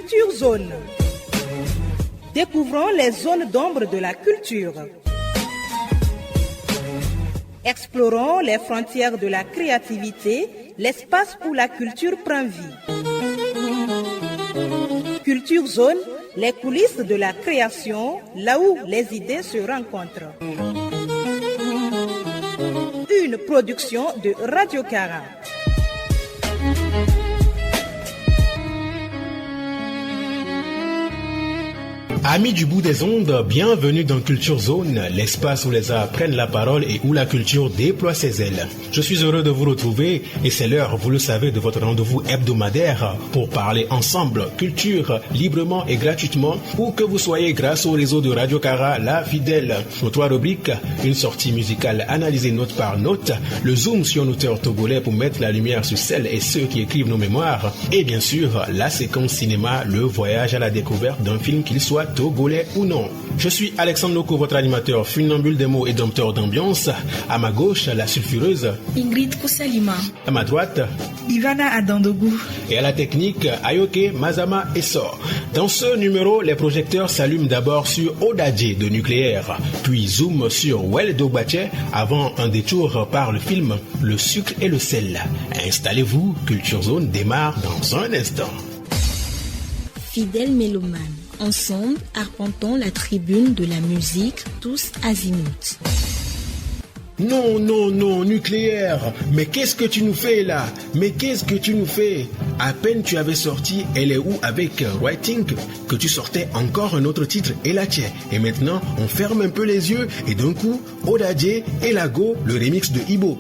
Culture Zone. Découvrons les zones d'ombre de la culture. Explorons les frontières de la créativité, l'espace où la culture prend vie. Culture Zone, les coulisses de la création, là où les idées se rencontrent. Une production de Radio Cara. Amis du bout des ondes, bienvenue dans Culture Zone, l'espace où les arts prennent la parole et où la culture déploie ses ailes. Je suis heureux de vous retrouver et c'est l'heure, vous le savez, de votre rendez-vous hebdomadaire pour parler ensemble culture, librement et gratuitement, où que vous soyez grâce au réseau de Radio Cara, la fidèle. Nos 3 rubriques, une sortie musicale analysée note par note, le zoom sur un auteur togolais pour mettre la lumière sur celles et ceux qui écrivent nos mémoires, et bien sûr, la séquence cinéma, le voyage à la découverte d'un film qu'il soit togolais ou non. Je suis Alexandre Loko, votre animateur funambule des mots et dompteur d'ambiance. À ma gauche, la sulfureuse Ingrid Koussalima. À ma droite, Ivana Adandogu. Et à la technique, Ayoke Mazama Essor. Dans ce numéro, les projecteurs s'allument d'abord sur Odadje de Nucléaire, puis zoom sur Well Dogbache avant un détour par le film Le sucre et le sel. Installez-vous, Culture Zone démarre dans un instant. Fidèles mélomanes. Ensemble, arpentons la tribune de la musique, tous azimuts. Non, non, non, Nucléaire, mais qu'est-ce que tu nous fais là? Mais qu'est-ce que tu nous fais? À peine tu avais sorti Elle est où avec Writing que tu sortais encore un autre titre, Elache. Et maintenant, on ferme un peu les yeux et d'un coup, Odadje et Lago, le remix de Ibo.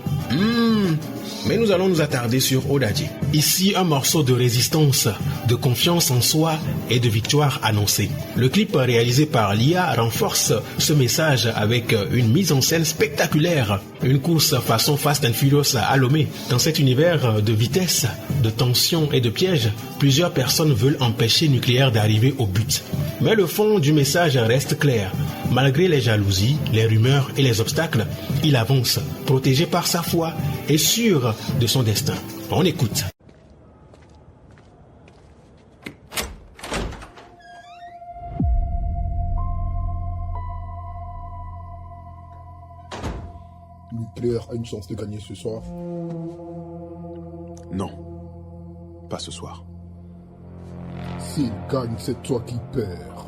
Mais nous allons nous attarder sur Odadje. Ici, un morceau de résistance, de confiance en soi et de victoire annoncée. Le clip réalisé par Lia renforce ce message avec une mise en scène spectaculaire. Une course façon Fast and Furious à Lomé. Dans cet univers de vitesse, de tension et de pièges, plusieurs personnes veulent empêcher Nucléaire d'arriver au but. Mais le fond du message reste clair. Malgré les jalousies, les rumeurs et les obstacles, il avance, protégé par sa foi et sûr de son destin. On écoute. Nucléaire a une chance de gagner ce soir. Non, pas ce soir. S'il gagne, c'est toi qui perds.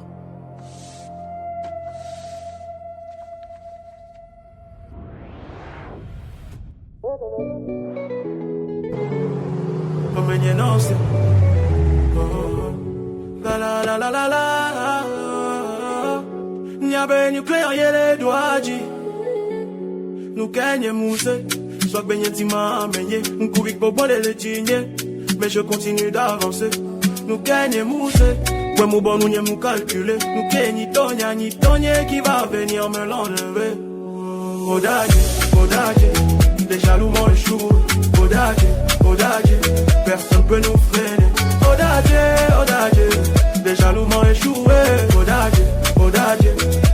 La la la la la. Nyabe nucléaire yele doaji. Nous gagnons mousse. Soit baigné tima baigné. N'koubik bobo le tigné. Mais je continue d'avancer. Nous gagnons mousse. Ouais mou bon nous n'y mou calculer. Nous gagnons ni tonya qui va venir me l'enlever. Odadje, Odadje. Les jaloux m'ont échoué. Odadje, Odadje. Personne peut nous freiner. Odadje, Odadje. Les jaloux m'ont échoué. Odadje, Odadje.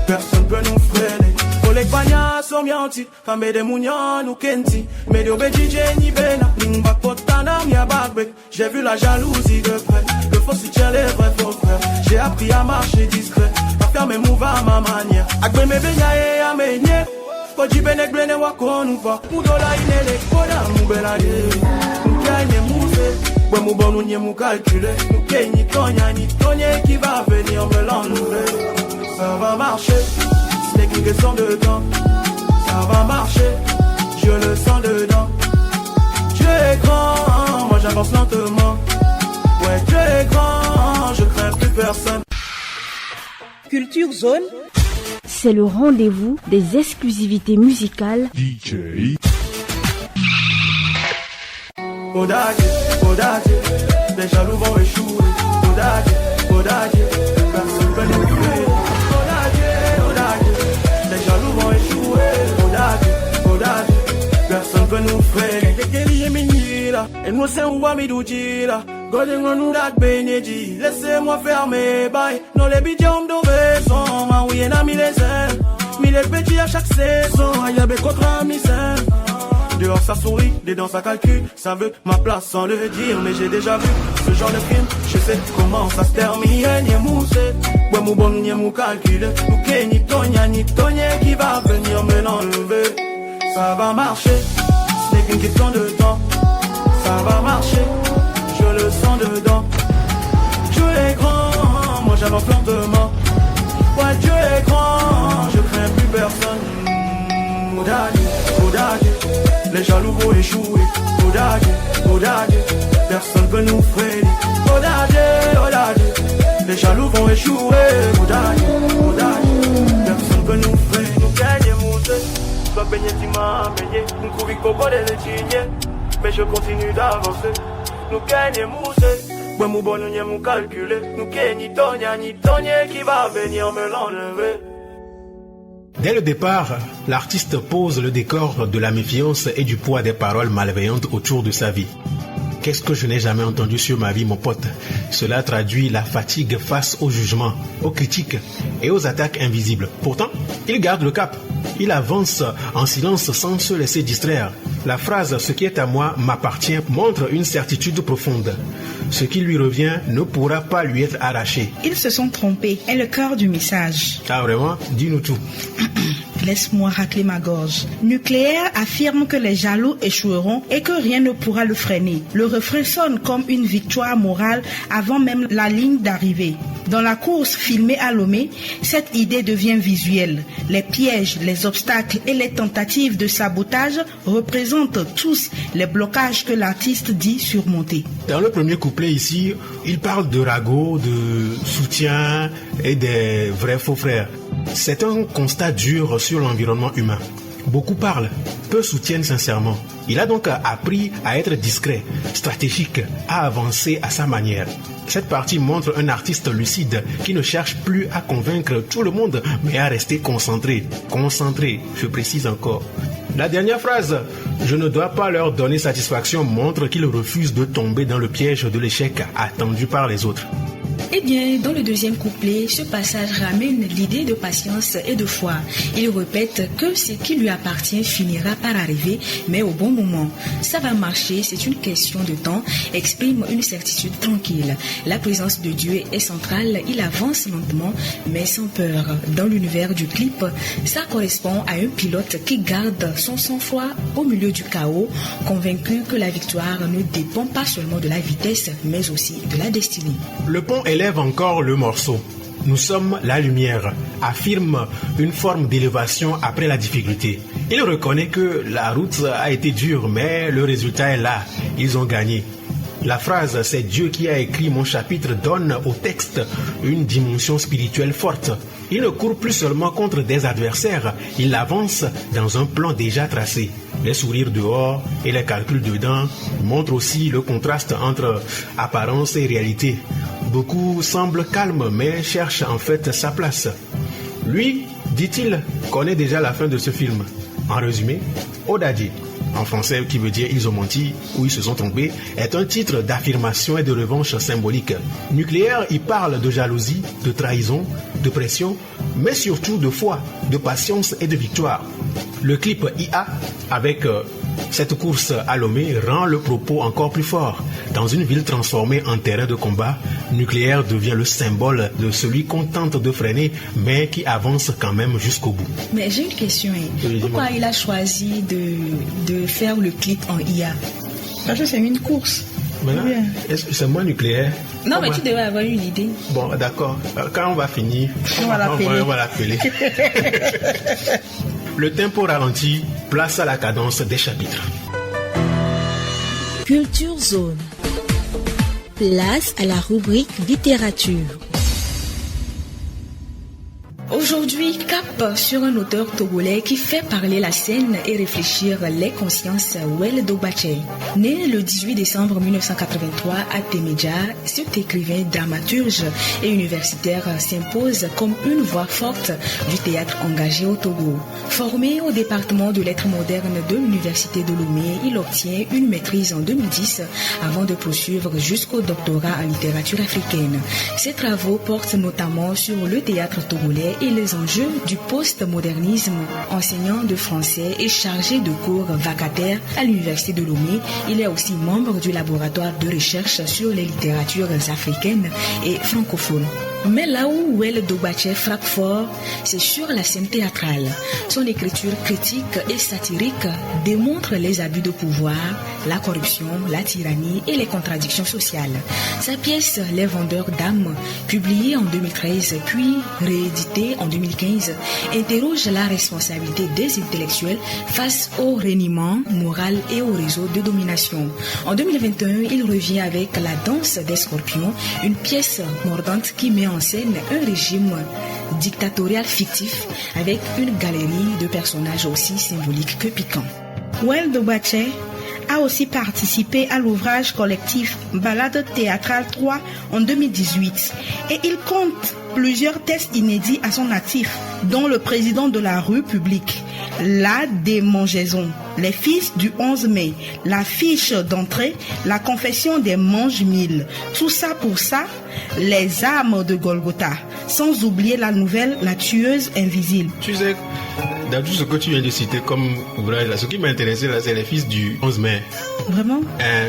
Personne peut nous freiner. Olek banya somyanti. Kambe de mounyan ou kenti. Medio beji ni bena. Lingba potana mia bagbek. J'ai vu la jalousie de près. Le faux si tient les vrais faux frères. J'ai appris à marcher discret. À faire mes moves à ma manière. Akbe me benya et à me nye. Koji benek blene wako nou va. Moudola inele koda moubela ye. Moukaye mouse. Ouais mou bon nous n'y mou calculer. Moukaye ni tonya qui va venir me l'enlever. Ça va marcher. Ce n'est qu'une question de temps. Ça va marcher. Je le sens dedans. Dieu est grand. Moi j'avance lentement. Ouais Dieu est grand. Je crains plus personne. Culture Zone. C'est le rendez-vous des exclusivités musicales. DJ Odadje, Odadje, les jaloux vont échouer. Odadje, Odadje, personne peut nous tuer. Odadje, Odadje, les jaloux vont échouer. Odadje, Odadje, personne peut nous freiner. Kekeli yeminila, et nous c'est où amidujila. Godin nous dak beneji, laissez-moi faire mes bails. Non les bidjons d'ovaison, ma oui en a mis les ailes. Mis les petits à chaque saison, ayabe contre mi saint. Dehors ça sourit, dedans ça calcule. Ça veut ma place sans le dire. Mais j'ai déjà vu ce genre de film. Je sais comment ça se termine. N'y mousse, ouais mou bon, n'y mou calculé. Nous qu'est ni Tonya qui va venir me l'enlever. Ça va marcher, ce n'est qu'une question de temps. Ça va marcher, je le sens dedans. Dieu est grand, moi j'avance lentement. Ouais, Dieu est grand, je crains plus personne. Oudadi, les jaloux vont échouer. Oudadi, personne peut nous freiner. Oudadi, les jaloux vont échouer. Oudadi, personne peut nous freiner. Nous gagnons monter, soit baigné tima, baigné. Nous couvrir coco de l'étigné, mais je continue d'avancer. Nous gagnons monter. Ouais, mon bon, nous mon calculé. Nous gagnons ni Tonya qui va venir me l'enlever. Dès le départ, l'artiste pose le décor de la méfiance et du poids des paroles malveillantes autour de sa vie. Qu'est-ce que je n'ai jamais entendu sur ma vie, mon pote? Cela traduit la fatigue face aux jugements, aux critiques et aux attaques invisibles. Pourtant, il garde le cap. Il avance en silence sans se laisser distraire. La phrase « ce qui est à moi m'appartient » montre une certitude profonde. Ce qui lui revient ne pourra pas lui être arraché. Ils se sont trompés, est le cœur du message. Ah vraiment? Dis-nous tout. Laisse-moi racler ma gorge. Nucléaire affirme que les jaloux échoueront et que rien ne pourra le freiner. Le refrain sonne comme une victoire morale avant même la ligne d'arrivée. Dans la course filmée à Lomé, cette idée devient visuelle. Les pièges, les obstacles et les tentatives de sabotage représentent tous les blocages que l'artiste dit surmonter. Dans le premier couplet ici, il parle de ragots, de soutien et des vrais faux frères. C'est un constat dur sur l'environnement humain. Beaucoup parlent, peu soutiennent sincèrement. Il a donc appris à être discret, stratégique, à avancer à sa manière. Cette partie montre un artiste lucide qui ne cherche plus à convaincre tout le monde, mais à rester concentré. Concentré, je précise encore. La dernière phrase, « Je ne dois pas leur donner satisfaction » montre qu'il refuse de tomber dans le piège de l'échec attendu par les autres. Eh bien, dans le deuxième couplet, ce passage ramène l'idée de patience et de foi. Il répète que ce qui lui appartient finira par arriver, mais au bon moment. Ça va marcher, c'est une question de temps, exprime une certitude tranquille. La présence de Dieu est centrale, il avance lentement, mais sans peur. Dans l'univers du clip, ça correspond à un pilote qui garde son sang-froid au milieu du chaos, convaincu que la victoire ne dépend pas seulement de la vitesse, mais aussi de la destinée. Le pont élève encore le morceau. Nous sommes la lumière, affirme une forme d'élévation après la difficulté. Il reconnaît que la route a été dure, mais le résultat est là. Ils ont gagné. La phrase « c'est Dieu qui a écrit mon chapitre » donne au texte une dimension spirituelle forte. Il ne court plus seulement contre des adversaires, il avance dans un plan déjà tracé. Les sourires dehors et les calculs dedans montrent aussi le contraste entre apparence et réalité. Beaucoup semblent calmes mais cherchent en fait sa place. Lui, dit-il, connaît déjà la fin de ce film. En résumé, Oudadi, en français qui veut dire ils ont menti ou ils se sont trompés, est un titre d'affirmation et de revanche symbolique. Nucléaire, il parle de jalousie, de trahison, de pression, mais surtout de foi, de patience et de victoire. Le clip IA, avec cette course à Lomé, rend le propos encore plus fort. Dans une ville transformée en terrain de combat, Nucléaire devient le symbole de celui qu'on tente de freiner, mais qui avance quand même jusqu'au bout. Mais j'ai une question. Pourquoi il a choisi de faire le clip en IA? Parce que c'est une course. Maintenant, est-ce que c'est moi Nucléaire? Non, mais tu devrais avoir une idée. Bon, d'accord. Quand on va finir, on va l'appeler. Le tempo ralenti, place à la cadence des chapitres. Culture Zone. Place à la rubrique littérature. Aujourd'hui, cap sur un auteur togolais qui fait parler la scène et réfléchir les consciences, Well Dogbache. Né le 18 décembre 1983 à Témédja, cet écrivain, dramaturge et universitaire s'impose comme une voix forte du théâtre engagé au Togo. Formé au département de lettres modernes de l'université de Lomé, il obtient une maîtrise en 2010 avant de poursuivre jusqu'au doctorat en littérature africaine. Ses travaux portent notamment sur le théâtre togolais et les enjeux du post-modernisme. Enseignant de français et chargé de cours vacataire à l'Université de Lomé, il est aussi membre du laboratoire de recherche sur les littératures africaines et francophones. Mais là où Well Dogbache frappe fort, c'est sur la scène théâtrale. Son écriture critique et satirique démontre les abus de pouvoir, la corruption, la tyrannie et les contradictions sociales. Sa pièce Les Vendeurs d'âmes, publiée en 2013 puis rééditée en 2015, interroge la responsabilité des intellectuels face au reniement moral et au réseau de domination. En 2021, il revient avec La Danse des Scorpions, une pièce mordante qui met en scène un régime dictatorial fictif avec une galerie de personnages aussi symboliques que piquants. Well Dogbache a aussi participé à l'ouvrage collectif Balade théâtrale 3 en 2018 et il compte plusieurs textes inédits à son actif, dont Le président de la rue publique, La démangeaison, Les fils du 11 mai, La fiche d'entrée, La confession des mange-mille, Tout ça pour ça, Les âmes de Golgotha, sans oublier la nouvelle La tueuse invisible. Tu sais, dans tout ce que tu viens de citer comme ouvrage, là, ce qui m'intéressait là, c'est Les fils du 11 mai. Vraiment?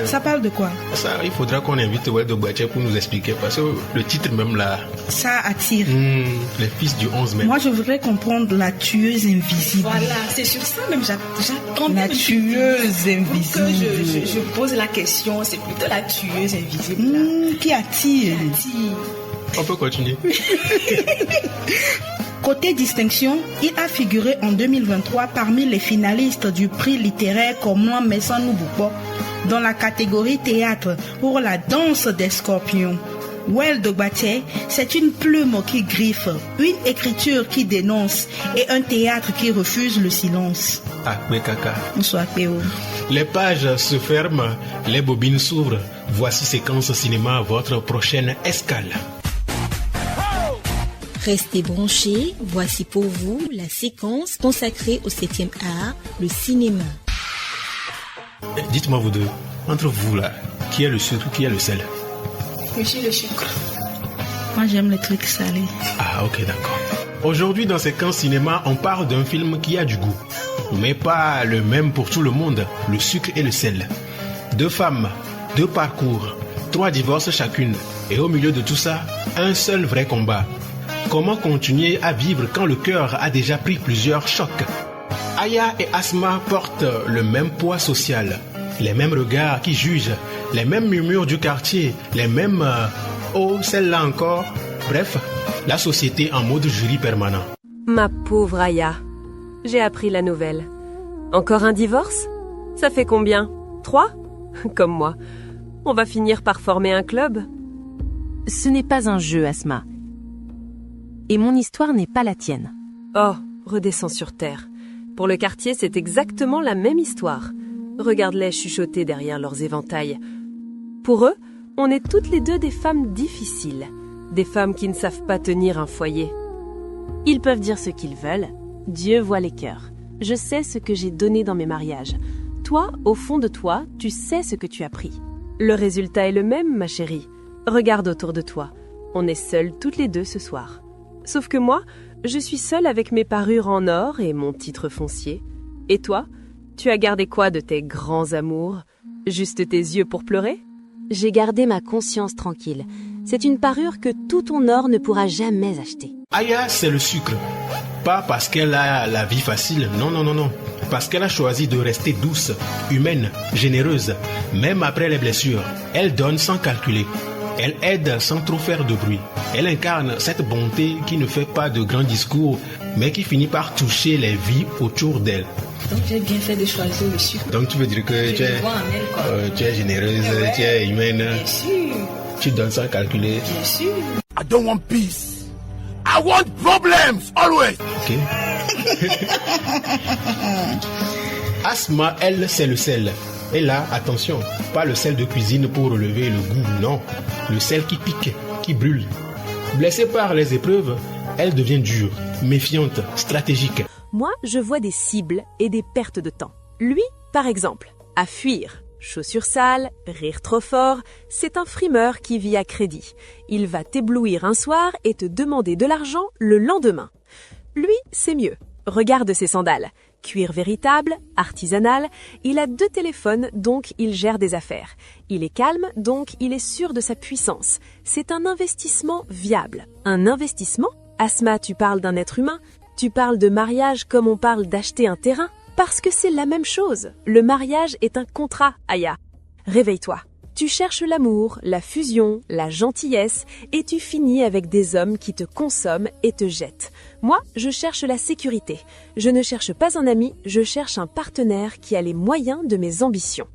Ça parle de quoi? Ça, il faudra qu'on invite Well Dogbache pour nous expliquer, parce que le titre même là... Ça attire. Les fils du 11 mai. Moi, je voudrais comprendre La tueuse invisible. Voilà, c'est sur ça même, j'attends La tueuse invisible. Je pose la question, c'est plutôt La tueuse invisible. Qui attire? On peut continuer. Côté distinction, il a figuré en 2023 parmi les finalistes du prix littéraire Comment Messan Nouboupo dans la catégorie théâtre pour La Danse des Scorpions. Well Dogbache, c'est une plume qui griffe, une écriture qui dénonce et un théâtre qui refuse le silence. Ah, mais caca. Bonsoir, Péo. Les pages se ferment, les bobines s'ouvrent. Voici Séquence Cinéma, votre prochaine escale. Restez branchés, voici pour vous la séquence consacrée au 7e art, le cinéma. Dites-moi vous deux, entre vous là, qui est le sucre, qui est le sel? Monsieur le sucre. Moi j'aime les trucs salés. Ah ok, d'accord. Aujourd'hui dans Séquence Cinéma, on parle d'un film qui a du goût, mais pas le même pour tout le monde, le sucre et le sel. 2 femmes, 2 parcours, 3 divorces chacune, et au milieu de tout ça, un seul vrai combat. Comment continuer à vivre quand le cœur a déjà pris plusieurs chocs? Aya et Asma portent le même poids social, les mêmes regards qui jugent, les mêmes murmures du quartier, les mêmes oh, celle-là encore. Bref, la société en mode jury permanent. Ma pauvre Aya, j'ai appris la nouvelle. Encore un divorce? Ça fait combien? 3? Comme moi. On va finir par former un club? Ce n'est pas un jeu, Asma. Et mon histoire n'est pas la tienne. Oh, redescends sur terre. Pour le quartier, c'est exactement la même histoire. Regarde-les chuchoter derrière leurs éventails. Pour eux, on est toutes les deux des femmes difficiles. Des femmes qui ne savent pas tenir un foyer. Ils peuvent dire ce qu'ils veulent. Dieu voit les cœurs. Je sais ce que j'ai donné dans mes mariages. Toi, au fond de toi, tu sais ce que tu as pris. Le résultat est le même, ma chérie. Regarde autour de toi. On est seules toutes les deux ce soir. Sauf que moi, je suis seule avec mes parures en or et mon titre foncier. Et toi, tu as gardé quoi de tes grands amours? Juste tes yeux pour pleurer? J'ai gardé ma conscience tranquille. C'est une parure que tout ton or ne pourra jamais acheter. Aya, c'est le sucre. Pas parce qu'elle a la vie facile, non. Parce qu'elle a choisi de rester douce, humaine, généreuse, même après les blessures. Elle donne sans calculer. Elle aide sans trop faire de bruit. Elle incarne cette bonté qui ne fait pas de grands discours, mais qui finit par toucher les vies autour d'elle. Donc j'ai bien fait de choisir le sucre. Donc tu veux dire que tu es généreuse, tu es humaine. Bien sûr. Tu donnes sans calculer. Bien sûr. I don't want peace. I want problems, always. Ok. Asma, elle, c'est le sel. Et là, attention, pas le sel de cuisine pour relever le goût, non. Le sel qui pique, qui brûle. Blessée par les épreuves, elle devient dure, méfiante, stratégique. Moi, je vois des cibles et des pertes de temps. Lui, par exemple, à fuir. Chaussures sales, rire trop fort, c'est un frimeur qui vit à crédit. Il va t'éblouir un soir et te demander de l'argent le lendemain. Lui, c'est mieux. Regarde ses sandales. Cuir véritable, artisanal, il a 2 téléphones, donc il gère des affaires. Il est calme, donc il est sûr de sa puissance. C'est un investissement viable. Un investissement ? Asma, tu parles d'un être humain ? Tu parles de mariage comme on parle d'acheter un terrain ? Parce que c'est la même chose. Le mariage est un contrat, Aya. Réveille-toi. Tu cherches l'amour, la fusion, la gentillesse et tu finis avec des hommes qui te consomment et te jettent. Moi, je cherche la sécurité. Je ne cherche pas un ami, je cherche un partenaire qui a les moyens de mes ambitions.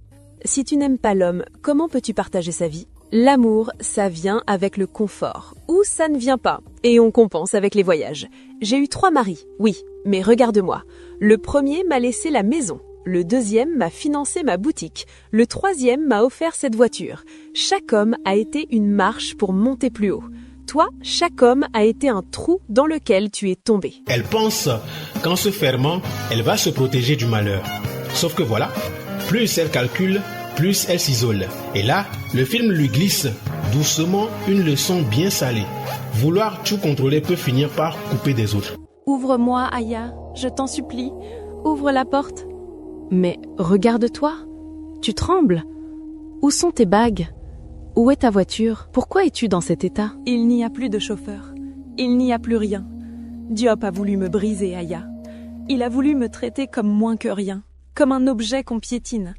Si tu n'aimes pas l'homme, comment peux-tu partager sa vie ? L'amour, ça vient avec le confort. Ou ça ne vient pas, et on compense avec les voyages. J'ai eu 3 maris, oui, mais regarde-moi. Le premier m'a laissé la maison. Le deuxième m'a financé ma boutique. Le troisième m'a offert cette voiture. Chaque homme a été une marche pour monter plus haut. Toi, chaque homme a été un trou dans lequel tu es tombé. Elle pense qu'en se fermant, elle va se protéger du malheur. Sauf que voilà, plus elle calcule, plus elle s'isole. Et là, le film lui glisse doucement une leçon bien salée. Vouloir tout contrôler peut finir par couper des autres. Ouvre-moi, Aya, je t'en supplie. Ouvre la porte. Mais regarde-toi, tu trembles. Où sont tes bagues ? Où est ta voiture ? Pourquoi es-tu dans cet état ? Il n'y a plus de chauffeur. Il n'y a plus rien. Diop a voulu me briser, Aya. Il a voulu me traiter comme moins que rien, comme un objet qu'on piétine.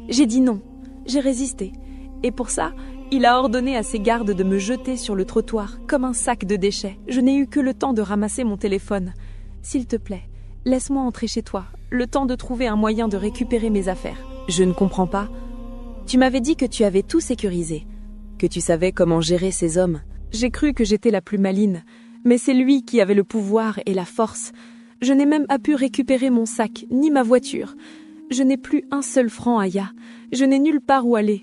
J'ai dit non, j'ai résisté. Et pour ça, il a ordonné à ses gardes de me jeter sur le trottoir, comme un sac de déchets. Je n'ai eu que le temps de ramasser mon téléphone. S'il te plaît, laisse-moi entrer chez toi, le temps de trouver un moyen de récupérer mes affaires. Je ne comprends pas. Tu m'avais dit que tu avais tout sécurisé, que tu savais comment gérer ces hommes. J'ai cru que j'étais la plus maligne, mais c'est lui qui avait le pouvoir et la force. Je n'ai même pas pu récupérer mon sac, ni ma voiture. Je n'ai plus un seul franc, Aya. Je n'ai nulle part où aller.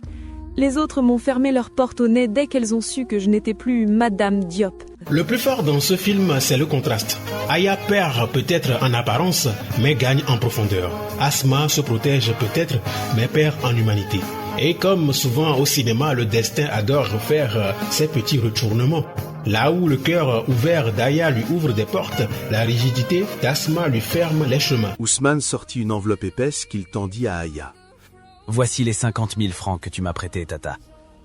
Les autres m'ont fermé leurs portes au nez dès qu'elles ont su que je n'étais plus Madame Diop. Le plus fort dans ce film, c'est le contraste. Aya perd peut-être en apparence, mais gagne en profondeur. Asma se protège peut-être, mais perd en humanité. Et comme souvent au cinéma, le destin adore refaire ses petits retournements. Là où le cœur ouvert d'Aya lui ouvre des portes, la rigidité d'Asma lui ferme les chemins. Ousmane sortit une enveloppe épaisse qu'il tendit à Aya. Voici les 50 000 francs que tu m'as prêtés, Tata.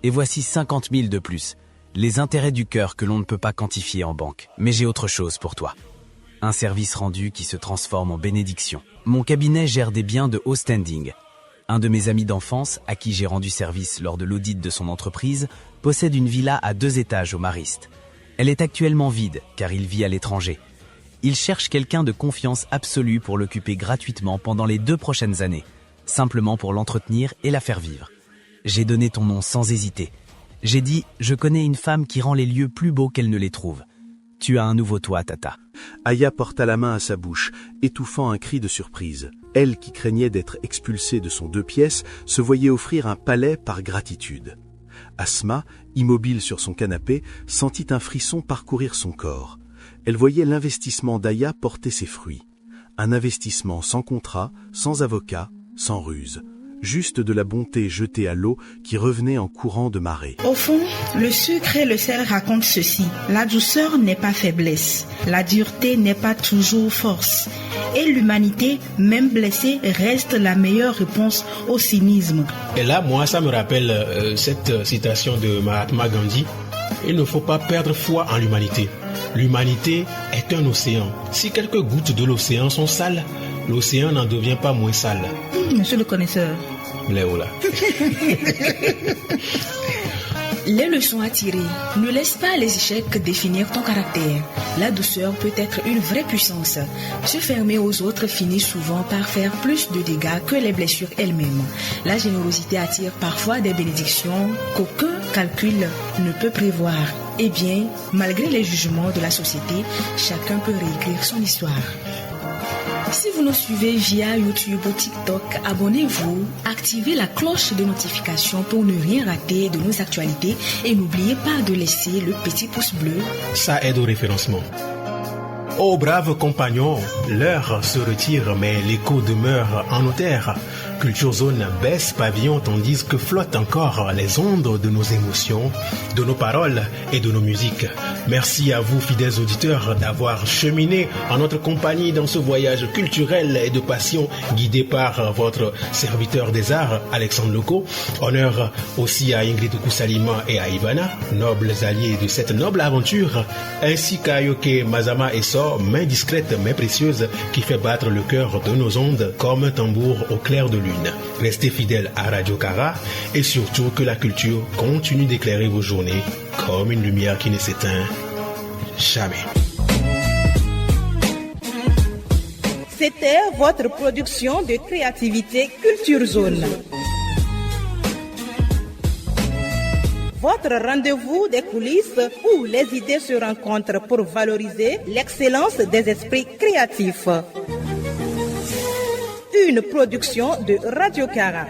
Et voici 50 000 de plus. Les intérêts du cœur que l'on ne peut pas quantifier en banque. Mais j'ai autre chose pour toi. Un service rendu qui se transforme en bénédiction. Mon cabinet gère des biens de haut standing. Un de mes amis d'enfance, à qui j'ai rendu service lors de l'audit de son entreprise, possède une villa à 2 étages au Mariste. Elle est actuellement vide, car il vit à l'étranger. Il cherche quelqu'un de confiance absolue pour l'occuper gratuitement pendant les 2 prochaines années, simplement pour l'entretenir et la faire vivre. J'ai donné ton nom sans hésiter. J'ai dit, je connais une femme qui rend les lieux plus beaux qu'elle ne les trouve. Tu as un nouveau toit, Tata. Aya porta la main à sa bouche, étouffant un cri de surprise. Elle, qui craignait d'être expulsée de son 2 pièces, se voyait offrir un palais par gratitude. Asma, immobile sur son canapé, sentit un frisson parcourir son corps. Elle voyait l'investissement d'Aya porter ses fruits. Un investissement sans contrat, sans avocat, sans ruse. Juste de la bonté jetée à l'eau qui revenait en courant de marée. Au fond, le sucre et le sel racontent ceci. La douceur n'est pas faiblesse. La dureté n'est pas toujours force. Et l'humanité, même blessée, reste la meilleure réponse au cynisme. Et là, moi, ça me rappelle cette citation de Mahatma Gandhi. Il ne faut pas perdre foi en l'humanité. L'humanité est un océan. Si quelques gouttes de l'océan sont sales, l'océan n'en devient pas moins sale. Monsieur le connaisseur. Léo là. Les leçons à tirer. Ne laisse pas les échecs définir ton caractère. La douceur peut être une vraie puissance. Se fermer aux autres finit souvent par faire plus de dégâts que les blessures elles-mêmes. La générosité attire parfois des bénédictions qu'aucun calcul ne peut prévoir. Eh bien, malgré les jugements de la société, chacun peut réécrire son histoire. Si vous nous suivez via YouTube ou TikTok, abonnez-vous, activez la cloche de notification pour ne rien rater de nos actualités et n'oubliez pas de laisser le petit pouce bleu. Ça aide au référencement. Oh braves compagnons, l'heure se retire mais l'écho demeure en nos terres. Culture Zone baisse pavillon tandis que flottent encore les ondes de nos émotions, de nos paroles et de nos musiques. Merci à vous, fidèles auditeurs, d'avoir cheminé en notre compagnie dans ce voyage culturel et de passion guidé par votre serviteur des arts, Alexandre Loco. Honneur aussi à Ingrid Koussalima et à Ivana, nobles alliés de cette noble aventure, ainsi qu'à Yoke Mazama et So, main discrète mais précieuse qui fait battre le cœur de nos ondes comme un tambour au clair de lune. Restez fidèles à Radio Kara et surtout que la culture continue d'éclairer vos journées comme une lumière qui ne s'éteint jamais. C'était votre production de créativité Culture Zone. Votre rendez-vous des coulisses où les idées se rencontrent pour valoriser l'excellence des esprits créatifs. Une production de Radio Kara.